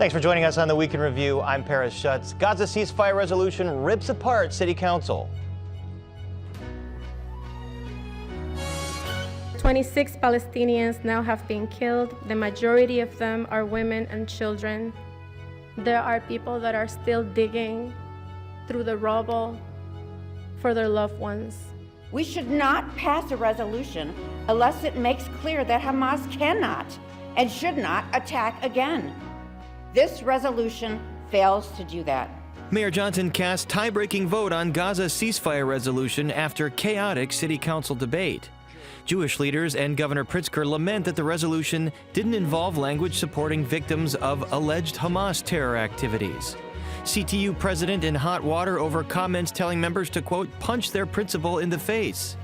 Thanks for joining us on the Week in Review. I'm Paris Schutz. Gaza ceasefire resolution rips apart City Council. 26 Palestinians now have been killed. The majority of them are women and children. There are people that are still digging through the rubble for their loved ones. We should not pass a resolution unless it makes clear that Hamas cannot and should not attack again. This resolution fails to do that. Mayor Johnson cast tie-breaking vote on Gaza ceasefire resolution after chaotic city council debate. Jewish leaders and Governor Pritzker lament that the resolution didn't involve language supporting victims of alleged Hamas terror activities. CTU president in hot water over comments telling members to, quote, punch their principal in the face.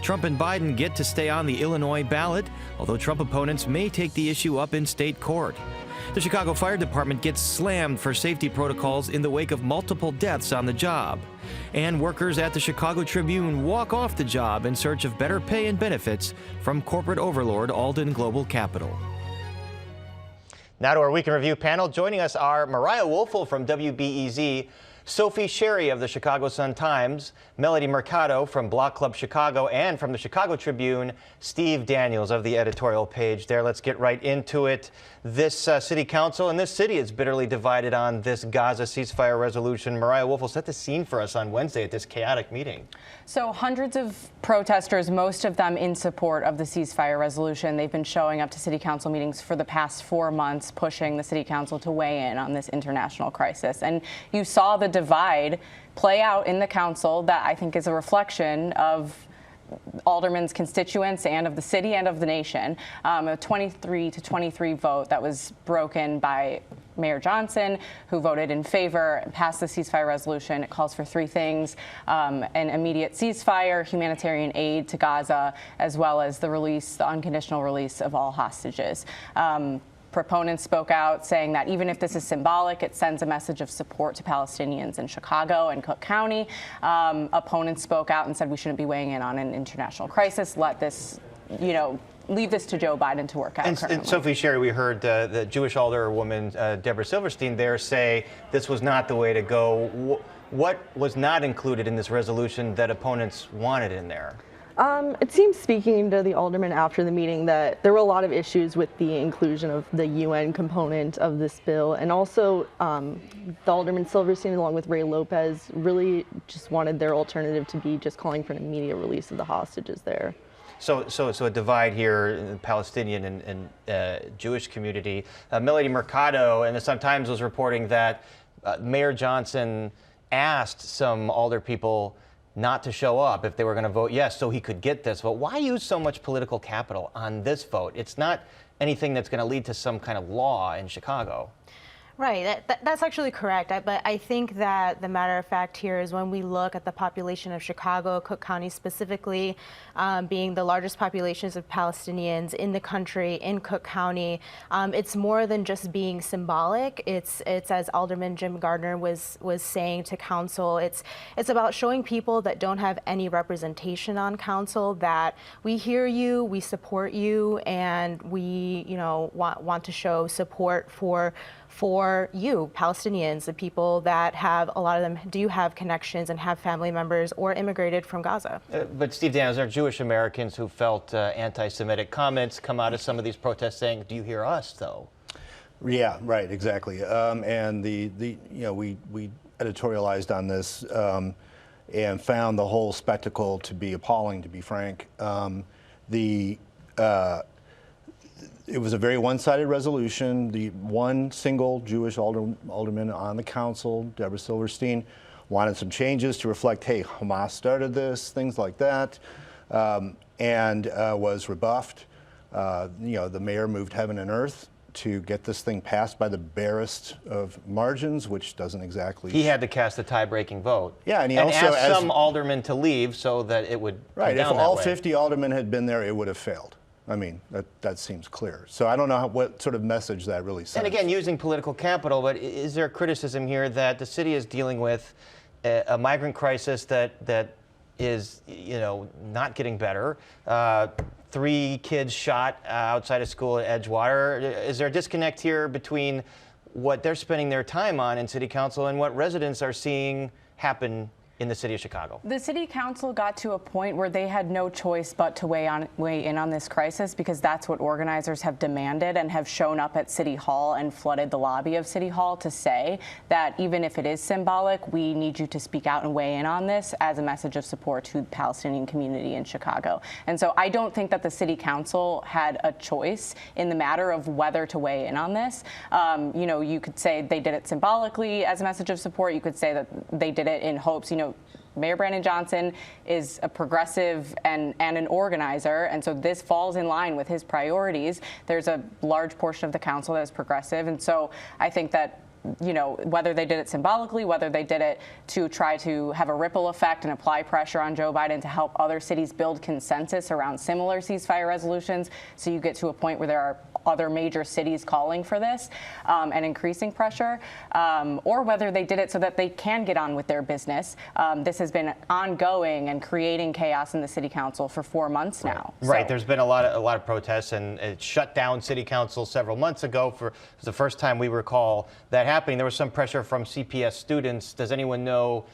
Trump and Biden get to stay on the Illinois ballot, although Trump opponents may take the issue up in state court. The Chicago Fire Department gets slammed for safety protocols in the wake of multiple deaths on the job. And workers at the Chicago Tribune walk off the job in search of better pay and benefits from corporate overlord Alden Global Capital. Now to our Week in Review panel. Joining us are Mariah Woelfel from WBEZ, Sophie Sherry of the Chicago Sun-Times, Melody Mercado from Block Club Chicago, and from the Chicago Tribune, Steve Daniels of the editorial page there. Let's get right into it. This city council in this city is bitterly divided on this Gaza ceasefire resolution. Mariah Woelfel set the scene for us on Wednesday at this chaotic meeting. So hundreds of protesters, most of them in support of the ceasefire resolution. They've been showing up to city council meetings for the past 4 months, pushing the city council to weigh in on this international crisis. And you saw the divide play out in the council that I think is a reflection of aldermen's constituents and of the city and of the nation. A 23-23 vote that was broken by Mayor Johnson, who voted in favor and passed the ceasefire resolution. It calls for 3 things: an immediate ceasefire, humanitarian aid to Gaza, as well as the unconditional release of all hostages. Proponents spoke out saying that even if this is symbolic, it sends a message of support to Palestinians in Chicago and Cook County. Opponents spoke out and said we shouldn't be weighing in on an international crisis. Let this, leave this to Joe Biden to work out. And Sophie Sherry, we heard the Jewish alderwoman Deborah Silverstein there say this was not the way to go. What was not included in this resolution that opponents wanted in there? It seems, speaking to the alderman after the meeting, that there were a lot of issues with the inclusion of the UN component of this bill, and also the alderman Silverstein, along with Ray Lopez, really just wanted their alternative to be just calling for an immediate release of the hostages there. So a divide here in the Palestinian and Jewish community. Melody Mercado and the Sun-Times was reporting that Mayor Johnson asked some alder people not to show up if they were going to vote yes, so he could get this vote. Why use so much political capital on this vote? It's not anything that's going to lead to some kind of law in Chicago. Right, that's actually correct. But I think that the matter of fact here is when we look at the population of Chicago, Cook County specifically, being the largest populations of Palestinians in the country, in Cook County, it's more than just being symbolic. It's as Alderman Jim Gardner was saying to council, it's about showing people that don't have any representation on council that we hear you, we support you, and we want to show support for you, Palestinians, the people that have, a lot of them do have connections and have family members or immigrated from Gaza. But Steve Daniels, there are Jewish Americans who felt anti-Semitic comments come out of some of these protests saying, do you hear us, though? Yeah, right, exactly. And we editorialized on this and found the whole spectacle to be appalling, to be frank. It was a very one-sided resolution. The one single Jewish alderman on the council, Deborah Silverstein, wanted some changes to reflect, hey, Hamas started this, things like that, and was rebuffed. The mayor moved heaven and earth to get this thing passed by the barest of margins, which doesn't exactly... He had to cast a tie-breaking vote. Yeah, and he and also asked some aldermen to leave so that it would right, come down if all that way. 50 aldermen had been there, it would have failed. I mean, that seems clear. So I don't know what sort of message that really sends. And again, using political capital, but is there a criticism here that the city is dealing with a migrant crisis that is, not getting better? 3 kids shot outside of school at Edgewater. Is there a disconnect here between what they're spending their time on in City Council and what residents are seeing happen in the city of Chicago. The city council got to a point where they had no choice but to weigh in on this crisis, because that's what organizers have demanded and have shown up at City Hall and flooded the lobby of City Hall to say that even if it is symbolic, we need you to speak out and weigh in on this as a message of support to the Palestinian community in Chicago. And so I don't think that the city council had a choice in the matter of whether to weigh in on this. You know, you could say they did it symbolically as a message of support. You could say that they did it in hopes, you know, Mayor Brandon Johnson is a progressive and an organizer, and so this falls in line with his priorities. There's a large portion of the council that is progressive, and so I think that, you know, whether they did it symbolically, whether they did it to try to have a ripple effect and apply pressure on Joe Biden to help other cities build consensus around similar ceasefire resolutions, so you get to a point where there are other major cities calling for this and increasing pressure, or whether they did it so that they can get on with their business. This has been ongoing and creating chaos in the city council for 4 months now. Right. So, There's been a lot of protests, and it shut down City Council several months ago. It was the first time we recall that happening. There was some pressure from CPS students. Does anyone know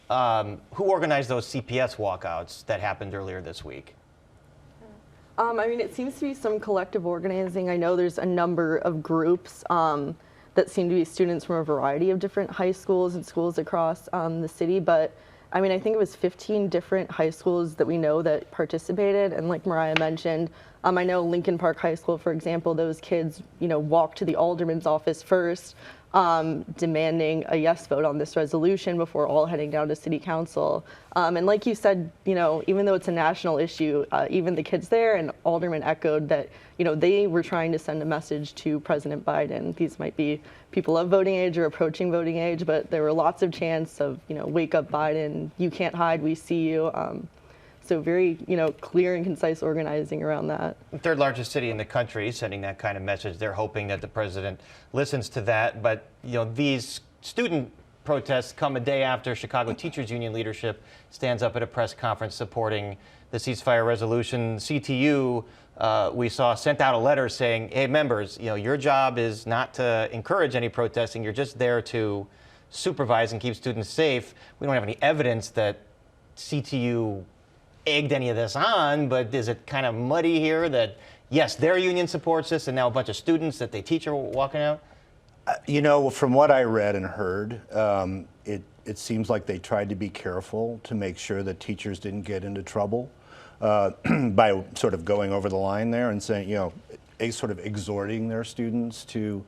who organized those CPS walkouts that happened earlier this week? I mean, it seems to be some collective organizing. I know there's a number of groups that seem to be students from a variety of different high schools and schools across the city. But I mean, I think it was 15 different high schools that we know that participated. And like Mariah mentioned, I know Lincoln Park High School, for example, those kids, you know, walked to the alderman's office first, demanding a yes vote on this resolution before all heading down to City Council. And like you said, you know, even though it's a national issue, even the kids there and aldermen echoed that, you know, they were trying to send a message to President Biden. These might be people of voting age or approaching voting age, but there were lots of chants of, you know, wake up Biden, you can't hide, we see you. So very, you know, clear and concise organizing around that. Third largest city in the country, sending that kind of message. They're hoping that the president listens to that. But, you know, these student protests come a day after Chicago Teachers Union leadership stands up at a press conference supporting the ceasefire resolution. CTU, we saw, sent out a letter saying, hey, members, you know, your job is not to encourage any protesting. You're just there to supervise and keep students safe. We don't have any evidence that CTU egged any of this on, but is it kind of muddy here that, yes, their union supports this and now a bunch of students that they teach are walking out? You know, from what I read and heard, it seems like they tried to be careful to make sure that teachers didn't get into trouble by sort of going over the line there and saying, you know, sort of exhorting their students to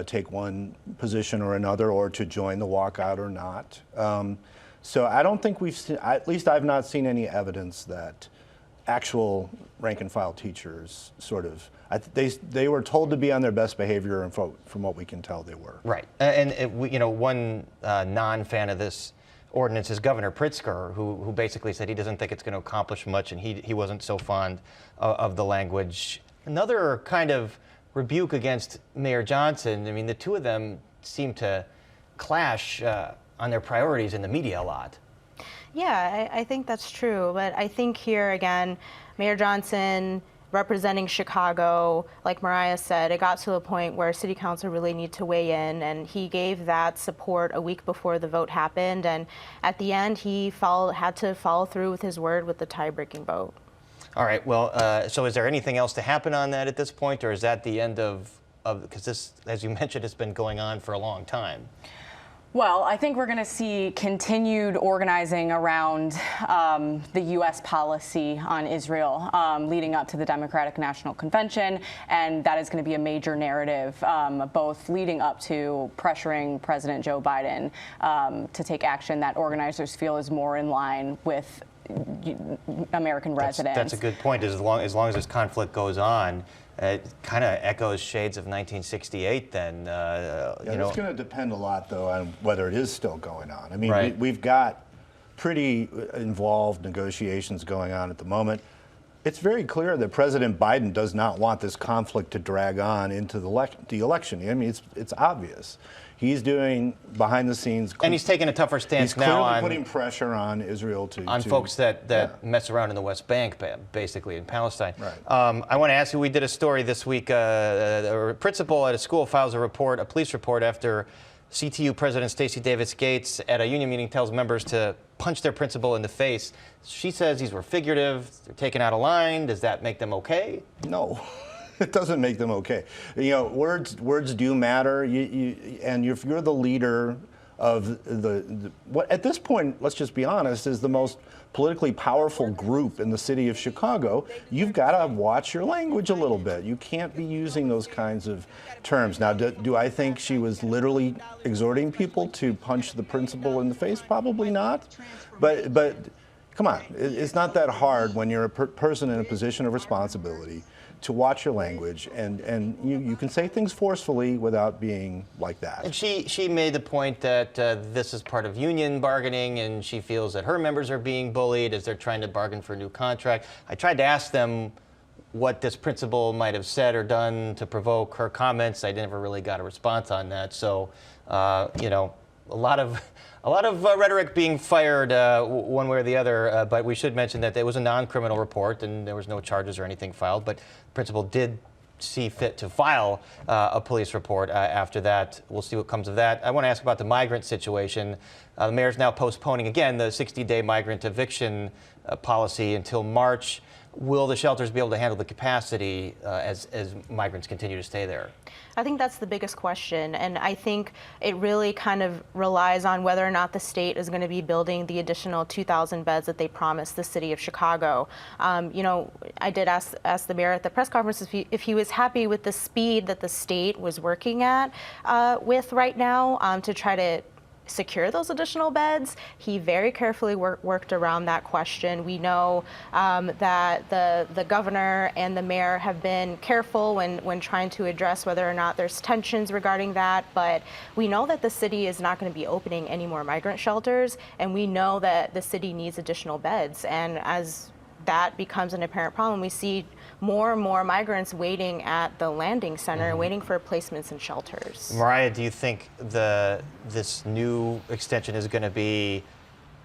take one position or another, or to join the walkout or not. So I don't think we've seen, at least I've not seen any evidence that actual rank and file teachers sort of, they were told to be on their best behavior, and from what we can tell, they were. Right. And you know, one non-fan of this ordinance is Governor Pritzker, who basically said he doesn't think it's going to accomplish much, and he wasn't so fond of the language. Another kind of rebuke against Mayor Johnson. I mean, the two of them seem to clash on their priorities in the media a lot. Yeah, I think that's true. But I think here again, Mayor Johnson representing Chicago, like Mariah said, it got to a point where City Council really needed to weigh in, and he gave that support a week before the vote happened. And at the end, he had to follow through with his word with the tie-breaking vote. All right. Well, so is there anything else to happen on that at this point, or is that the end of because this, as you mentioned, has been going on for a long time? Well, I think we're going to see continued organizing around the U.S. policy on Israel leading up to the Democratic National Convention, and that is going to be a major narrative, both leading up to pressuring President Joe Biden to take action that organizers feel is more in line with American residents. That's a good point. As long as this conflict goes on, it kind of echoes shades of 1968 then. Yeah, you know. it's going to depend a lot, though, on whether it is still going on. I mean, right. we've got pretty involved negotiations going on at the moment. It's very clear that President Biden does not want this conflict to drag on into the election. I mean, it's obvious. He's doing behind the scenes. And he's taking a tougher stance now clearly on putting pressure on Israel to folks that mess around in the West Bank, basically in Palestine. Right. I want to ask you, we did a story this week. A principal at a school files a police report after CTU President Stacy Gates at a union meeting tells members to punch their principal in the face. She says these were figurative, they're taken out of line. Does that make them okay? No. It doesn't make them okay. You know, words do matter. And if you're the leader of what at this point, let's just be honest, is the most politically powerful group in the city of Chicago, you've got to watch your language a little bit. You can't be using those kinds of terms. Now, do I think she was literally exhorting people to punch the principal in the face? Probably not. But come on, it's not that hard when you're a person in a position of responsibility to watch your language, and you can say things forcefully without being like that. And she made the point that this is part of union bargaining, and she feels that her members are being bullied as they're trying to bargain for a new contract. I tried to ask them what this principal might have said or done to provoke her comments. I never really got a response on that. So, you know, a lot of rhetoric being fired one way or the other, but we should mention that it was a non-criminal report and there was no charges or anything filed, but the principal did see fit to file a police report after that. We'll see what comes of that. I want to ask about the migrant situation. The mayor's now postponing again the 60-day migrant eviction policy until March. Will the shelters be able to handle the capacity as migrants continue to stay there? I think that's the biggest question, and I think it really kind of relies on whether or not the state is going to be building the additional 2,000 beds that they promised the city of Chicago. You know, I did ask the mayor at the press conference if he was happy with the speed that the state was working at with right now to try to secure those additional beds. He very carefully worked around that question. We know that the governor and the mayor have been careful when trying to address whether or not there's tensions regarding that, but we know that the city is not going to be opening any more migrant shelters, and we know that the city needs additional beds. And as that becomes an apparent problem, we see more and more migrants waiting at the landing center, waiting for placements in shelters. Mariah, do you think this new extension is going to be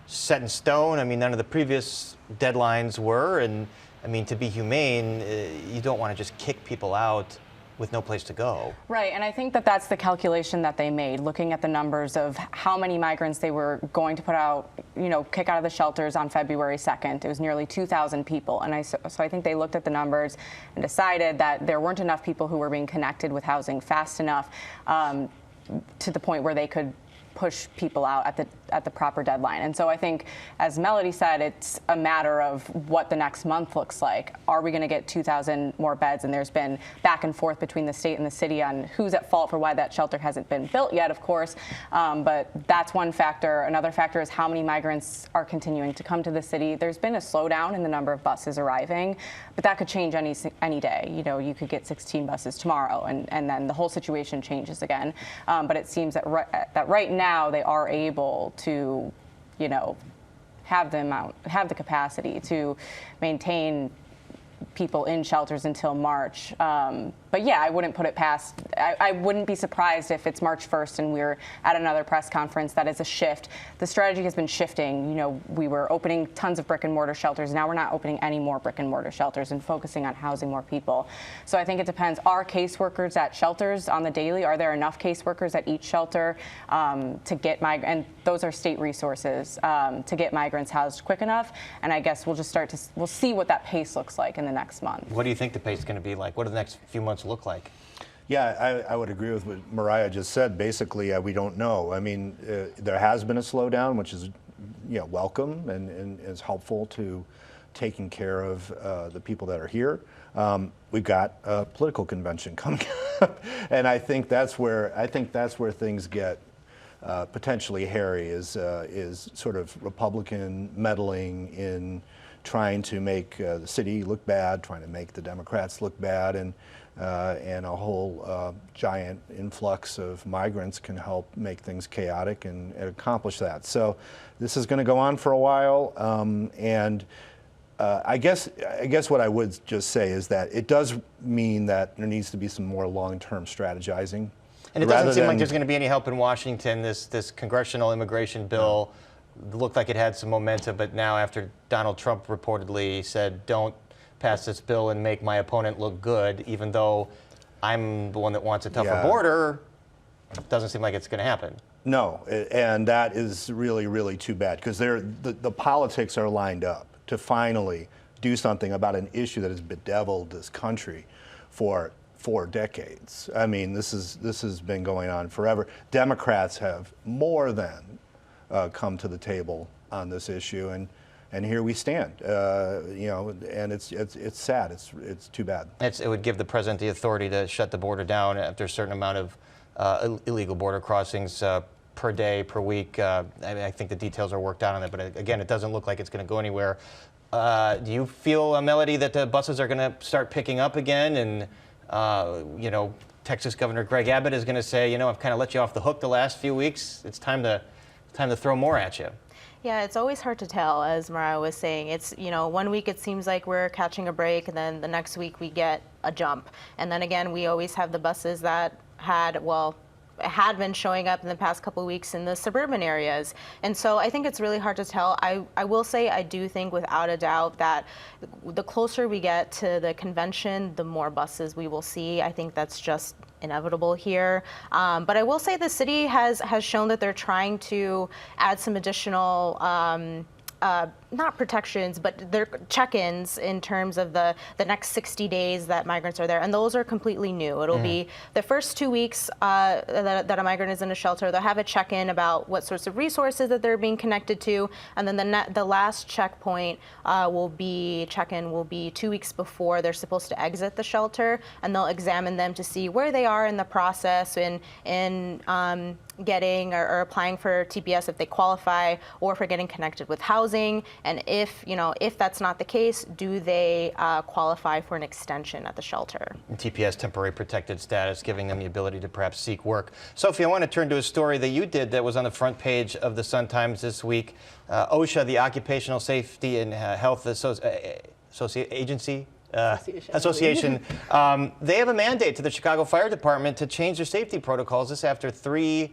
set in stone? I mean, none of the previous deadlines were, and I mean, to be humane, you don't want to just kick people out with no place to go. Right, and I think that that's the calculation that they made, looking at the numbers of how many migrants they were going to put out, you know, kick out of the shelters on February 2nd. It was nearly 2,000 people, and so I think they looked at the numbers and decided that there weren't enough people who were being connected with housing fast enough to the point where they could push people out at the proper deadline. And so I think, as Melody said, it's a matter of what the next month looks like. Are we going to get 2,000 more beds? And there's been back and forth between the state and the city on who's at fault for why that shelter hasn't been built yet, of course. But that's one factor. Another factor is how many migrants are continuing to come to the city. There's been a slowdown in the number of buses arriving, but that could change any day. You know, you could get 16 buses tomorrow, and then the whole situation changes again. But it seems that right now they are able to, you know, have the capacity to maintain people in shelters until March. But yeah, I wouldn't put it past, I wouldn't be surprised if it's March 1st and we're at another press conference. That is a shift. The strategy has been shifting. You know, we were opening tons of brick and mortar shelters. Now we're not opening any more brick and mortar shelters and focusing on housing more people. So I think it depends. Are caseworkers at shelters on the daily? Are there enough caseworkers at each shelter to get and those are state resources, to get migrants housed quick enough? And I guess we'll just we'll see what that pace looks like in the next month. What do you think the pace is going to be like? What do the next few months look like? Yeah, I would agree with what Mariah just said. Basically, we don't know. I mean, there has been a slowdown, which is, you know, welcome and is helpful to taking care of the people that are here. We've got a political convention coming up, and I think that's where things get potentially hairy. Is sort of Republican meddling in trying to make the city look bad, trying to make the Democrats look bad, and a whole giant influx of migrants can help make things chaotic and accomplish that. So this is going to go on for a while, and I guess what I would just say is that it does mean that there needs to be some more long-term strategizing. And it doesn't seem like there's going to be any help in Washington. This congressional immigration bill looked like it had some momentum, but now after Donald Trump reportedly said, don't pass this bill and make my opponent look good, even though I'm the one that wants a tougher border, it doesn't seem like it's going to happen. No, and that is really, really too bad, because the politics are lined up to finally do something about an issue that has bedeviled this country for 4 decades. I mean, this has been going on forever. Democrats have more than come to the table on this issue, and here we stand. You know, and it's sad. It's too bad. It would give the president the authority to shut the border down after a certain amount of illegal border crossings per day, per week. I think the details are worked out on it, but again, it doesn't look like it's going to go anywhere. Do you feel, Melody, that the buses are going to start picking up again? And, you know, Texas Governor Greg Abbott is going to say, you know, I've kind of let you off the hook the last few weeks. It's time to throw more at you. Yeah, it's always hard to tell, as Mariah was saying. It's, you know, one week it seems like we're catching a break, and then the next week we get a jump. And then again, we always have the buses that had been showing up in the past couple of weeks in the suburban areas. And so I think it's really hard to tell. I will say I do think without a doubt that the closer we get to the convention, the more buses we will see. I think that's just inevitable here. But I will say the city has shown that they're trying to add some additional not protections, but they're check-ins in terms of the next 60 days that migrants are there, and those are completely new. It'll be the first 2 weeks that a migrant is in a shelter. They'll have a check-in about what sorts of resources that they're being connected to, and then the last checkpoint will be 2 weeks before they're supposed to exit the shelter, and they'll examine them to see where they are in the process in getting or applying for TPS if they qualify, or for getting connected with housing. And if that's not the case, do they qualify for an extension at the shelter? TPS, temporary protected status, giving them the ability to perhaps seek work. Sophie, I want to turn to a story that you did that was on the front page of the Sun-Times this week. OSHA, the Occupational Safety and Health Association, they have a mandate to the Chicago Fire Department to change their safety protocols. This after 3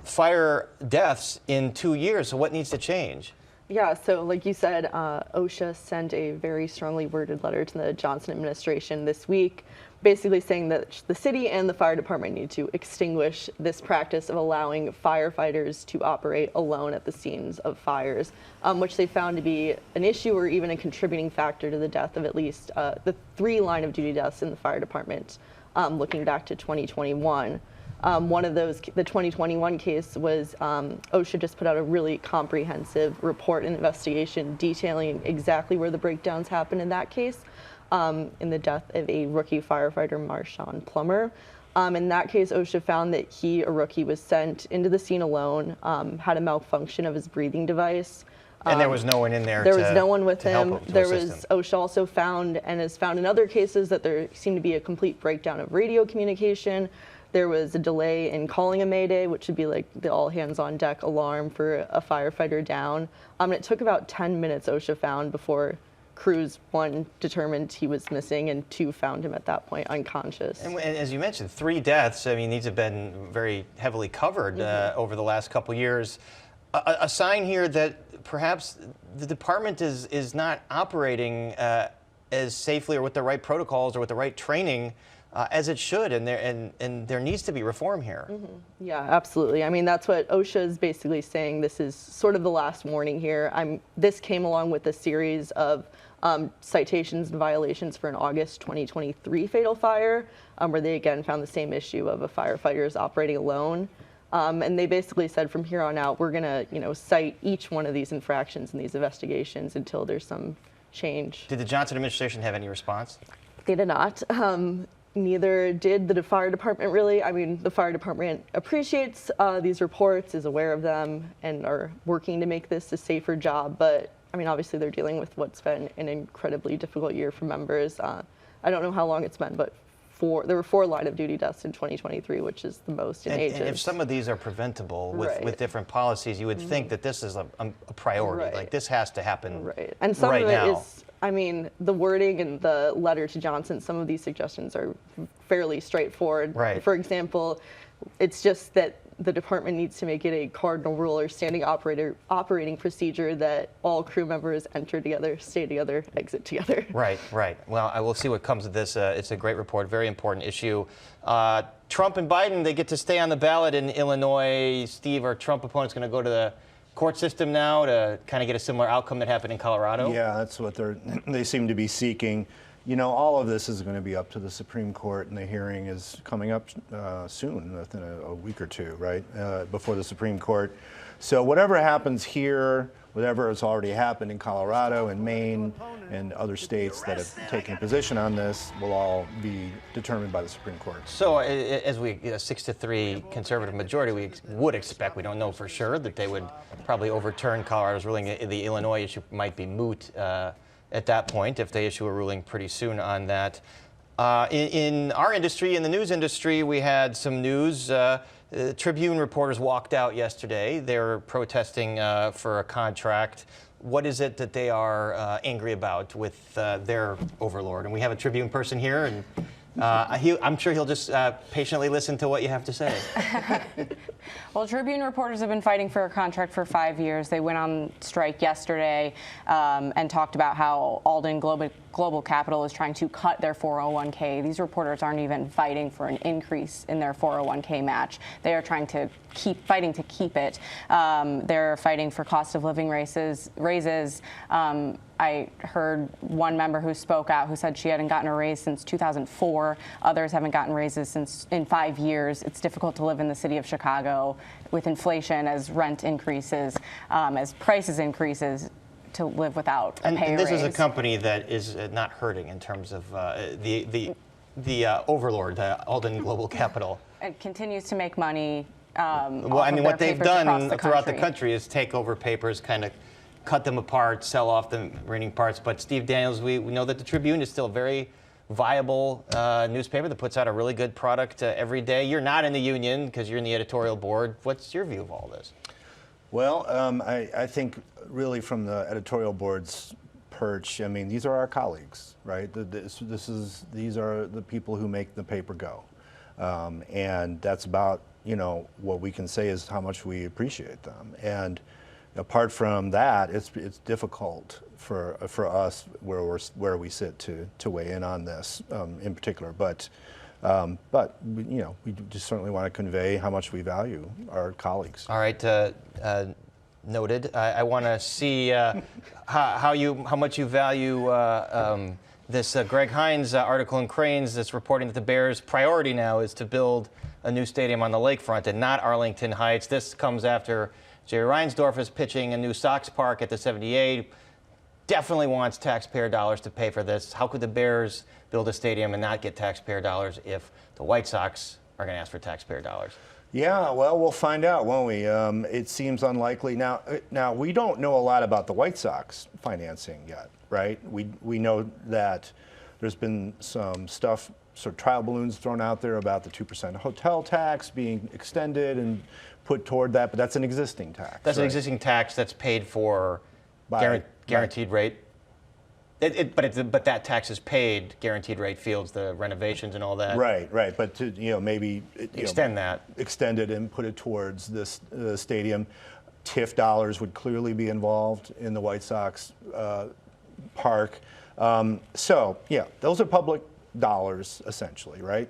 fire deaths in 2 years. So what needs to change? Yeah, so like you said, OSHA sent a very strongly worded letter to the Johnson administration this week, basically saying that the city and the fire department need to extinguish this practice of allowing firefighters to operate alone at the scenes of fires, which they found to be an issue or even a contributing factor to the death of at least the 3 line-of-duty deaths in the fire department, looking back to 2021. One of those, the 2021 case, was OSHA just put out a really comprehensive report and investigation detailing exactly where the breakdowns happened in that case, in the death of a rookie firefighter, Marshawn Plummer. In that case, OSHA found that a rookie, was sent into the scene alone, had a malfunction of his breathing device. And there was no one in there. There was no one with him. OSHA also found, and has found in other cases, that there seemed to be a complete breakdown of radio communication. There was a delay in calling a mayday, which would be like the all hands on deck alarm for a firefighter down. And it took about 10 minutes, OSHA found, before crews, 1, determined he was missing, and 2, found him at that point unconscious. And as you mentioned, 3 deaths. I mean, these have been very heavily covered over the last couple years. A sign here that perhaps the department is not operating as safely or with the right protocols or with the right training as it should, and there needs to be reform here. Yeah, absolutely. I mean, that's what OSHA is basically saying. This is sort of the last warning here. This came along with a series of citations and violations for an August 2023 fatal fire, where they again found the same issue of a firefighter is operating alone. And they basically said, from here on out, we're going to, cite each one of these infractions in these investigations until there's some change. Did the Johnson administration have any response? They did not. Neither did the fire department, really. I mean, the fire department appreciates these reports, is aware of them, and are working to make this a safer job. But, I mean, obviously they're dealing with what's been an incredibly difficult year for members. I don't know how long it's been, but there were 4 line of duty deaths in 2023, which is the most in ages. And if some of these are preventable with different policies, you would think that this is a priority. Right. Like this has to happen right. And some right of it now. is, I mean, the wording in the letter to Johnson, some of these suggestions are fairly straightforward. Right. For example, it's just that the department needs to make it a cardinal rule or standing operating procedure that all crew members enter together, stay together, exit together. Right, right. Well, I will see what comes of this. It's a great report, very important issue. Trump and Biden, they get to stay on the ballot in Illinois. Steve, are Trump opponents going to go to the court system now to kind of get a similar outcome that happened in Colorado? Yeah, that's what they seem to be seeking. You know, all of this is going to be up to the Supreme Court, and the hearing is coming up soon, within a week or two, right, before the Supreme Court. So whatever happens here, whatever has already happened in Colorado and Maine and other states that have taken a position on this will all be determined by the Supreme Court. So as we 6-3 conservative majority, we would expect, we don't know for sure, that they would probably overturn Colorado's ruling. The Illinois issue might be moot at that point, if they issue a ruling pretty soon on that. In our industry, in the news industry, we had some news. Tribune reporters walked out yesterday. They were protesting for a contract. What is it that they are angry about with their overlord? And we have a Tribune person here, and I'm sure he'll just patiently listen to what you have to say. Well, Tribune reporters have been fighting for a contract for 5 years. They went on strike yesterday and talked about how Alden Global Capital is trying to cut their 401k. These reporters aren't even fighting for an increase in their 401k match. They are trying to fighting to keep it. They're fighting for cost of living raises. I heard one member who spoke out who said she hadn't gotten a raise since 2004. Others haven't gotten raises in 5 years. It's difficult to live in the city of Chicago with inflation, as rent increases, as prices increases, to live without a pay and this raise. is a company that is not hurting in terms of the overlord, Alden Global Capital. It continues to make money. Well, I mean, what they've done throughout the country country is take over papers, kind of cut them apart, sell off the remaining parts. But Steve Daniels, we know that the Tribune is still a very viable newspaper that puts out a really good product every day. You're not in the union because you're in the editorial board. What's your view of all this? Well, I think really from the editorial board's perch, I mean, these are our colleagues, right? These are the people who make the paper go. And that's about, what we can say is how much we appreciate them. And apart from that, it's difficult for us where we sit to weigh in on this in particular. But we just certainly want to convey how much we value our colleagues. All right, noted. I want to see how much you value this Greg Hines article in Cranes that's reporting that the Bears' priority now is to build a new stadium on the lakefront and not Arlington Heights. This comes after Jerry Reinsdorf is pitching a new Sox park at the 78. Definitely wants taxpayer dollars to pay for this. How could the Bears build a stadium and not get taxpayer dollars if the White Sox are going to ask for taxpayer dollars? Yeah, well, we'll find out, won't we? It seems unlikely. Now, we don't know a lot about the White Sox financing yet, right? We know that there's been some stuff, sort of trial balloons thrown out there about the 2% hotel tax being extended and put toward that, but that's an existing tax. That's right? an existing tax that's paid for guaranteed rate. But that tax is paid, guaranteed rate fields, the renovations and all that. Right. But to maybe extend it and put it towards this stadium. TIF dollars would clearly be involved in the White Sox park. So yeah, those are public dollars essentially, right?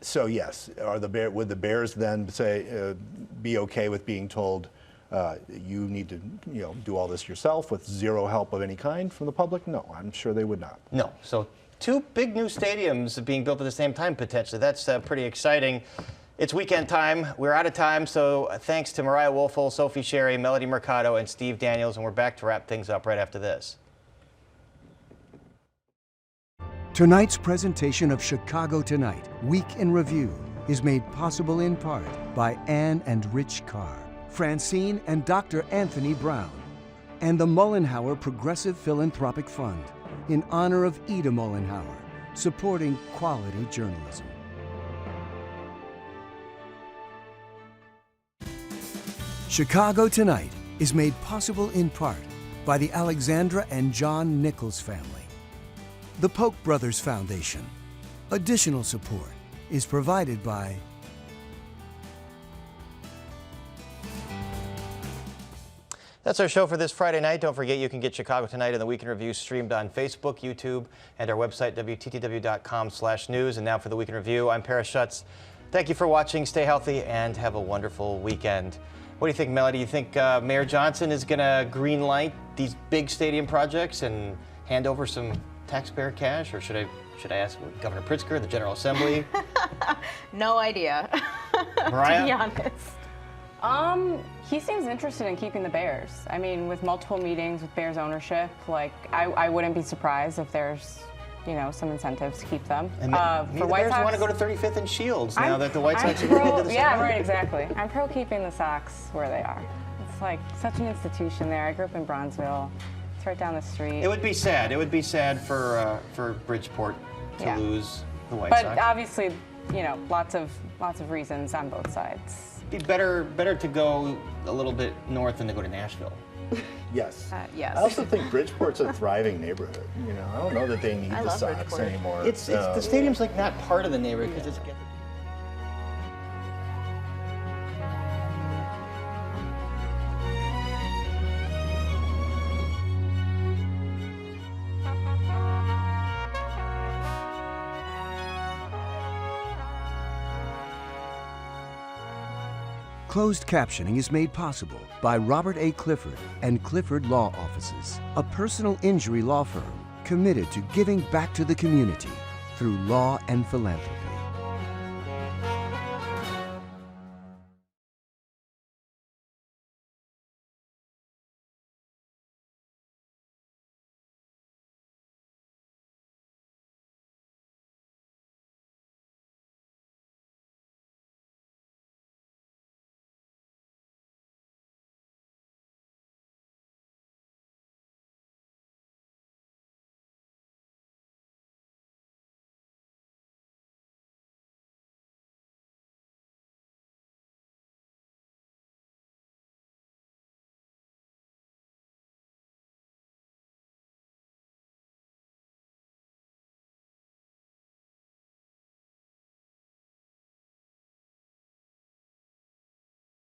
So yes, would the Bears then say be okay with being told? You need to, do all this yourself with zero help of any kind from the public? No, I'm sure they would not. No. So 2 big new stadiums being built at the same time, potentially. That's pretty exciting. It's weekend time. We're out of time. So thanks to Mariah Woelfel, Sophie Sherry, Melody Mercado, and Steve Daniels. And we're back to wrap things up right after this. Tonight's presentation of Chicago Tonight, Week in Review, is made possible in part by Ann and Rich Carr, Francine and Dr. Anthony Brown, and the Mollenhauer Progressive Philanthropic Fund in honor of Ida Mollenhauer, supporting quality journalism. Chicago Tonight is made possible in part by the Alexandra and John Nichols family, the Polk Brothers Foundation. Additional support is provided by That's our show for this Friday night. Don't forget you can get Chicago Tonight and the Week in Review streamed on Facebook, YouTube, and our website, WTTW.com/news. And now for the Week in Review, I'm Paris Schutz. Thank you for watching. Stay healthy and have a wonderful weekend. What do you think, Melody? You think Mayor Johnson is going to green light these big stadium projects and hand over some taxpayer cash? Or should I ask Governor Pritzker, the General Assembly? No idea, Mariah? to be honest. He seems interested in keeping the Bears. I mean, with multiple meetings with Bears ownership, like I wouldn't be surprised if there's, some incentives to keep them. And for the White Bears Sox, want to go to 35th and Shields now that the White I'm Sox are going into the yeah, same right, exactly. I'm pro keeping the Sox where they are. It's like such an institution there. I grew up in Bronzeville. It's right down the street. It would be sad. It would be sad for Bridgeport to lose the White Sox. But obviously, lots of reasons on both sides. It'd be better to go a little bit north than to go to Nashville. Yes. Yes. I also think Bridgeport's a thriving neighborhood. I don't know that they need the Sox Bridgeport anymore. It's the stadium's like not part of the neighborhood because it's. Closed captioning is made possible by Robert A. Clifford and Clifford Law Offices, a personal injury law firm committed to giving back to the community through law and philanthropy.